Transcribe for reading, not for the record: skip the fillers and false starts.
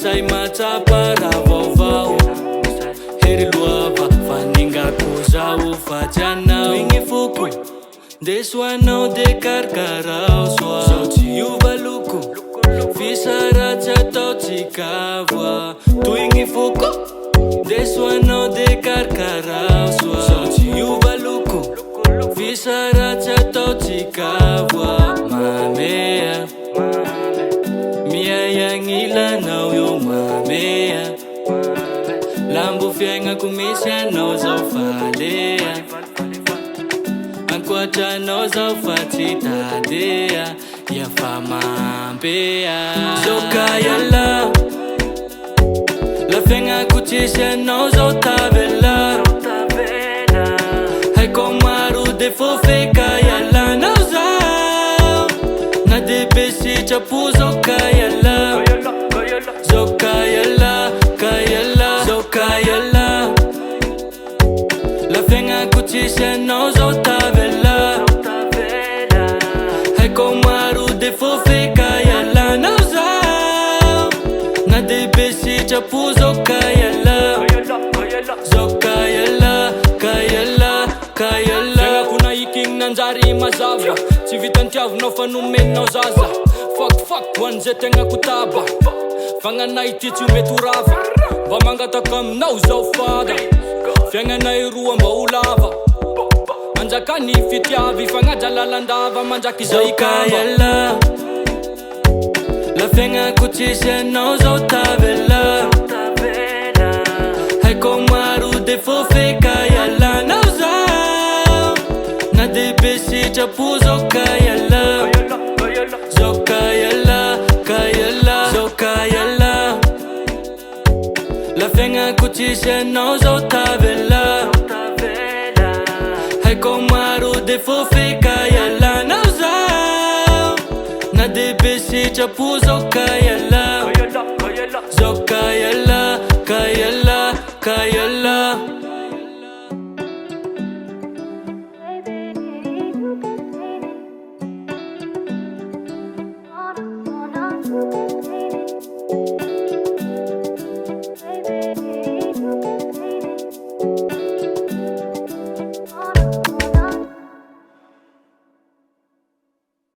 say matsapa raha vaovao. Hery loava faningako zao faty anao. Igny foko ndeso anao de karkarao soa. Zao tsy hiova loko fisaratsy ataotsika voa. Toy gny foko ndeso anao de karkarao soa. Zao tsy hiova loko fisaratsy ataotsika voa. Mamea miayagn'ilanao io mamea. Lambo fiaignako misy anao zao falea. Ankoatranao zao fa tsy tadea. Iafa mampea. Zao hialà la fiaignako tsisy anao zao tavela. Haiko maro defo feka hialànao zao. Na de be sitrapo zao hialà. Zao hialà, hialà, zao hialà la fiaignako tsisy anao zao tavela. Haiko maro defo feka hialànao zao. Na de be sitrapo zao hialà. Zao hialà, hialà, hialà. Fiaignako naikigny nanjary mazava. Tsy vitantiavinao fa nomeninao zaza. Fuck hoan'izay tegnako taba. Fagnanay ty tsy mety ho rava. Mba mangataka aminao zao fada. Fiaignanay roa mba ho lava. Manjaka ny fitiavy fagnaja lalandava. Manjaky zay hialà la fiaignako tsisy anao zao tavela. Haiko maro defo feka hialànao zao. Na de be sitrapo zao hialà. Zao hialà, hialà, zao hialà la fiaignako tsisy anao zao tavela. Haiko maro defo feka hialànao zao. Na de be sitrapo zao hialà. Zao hialà.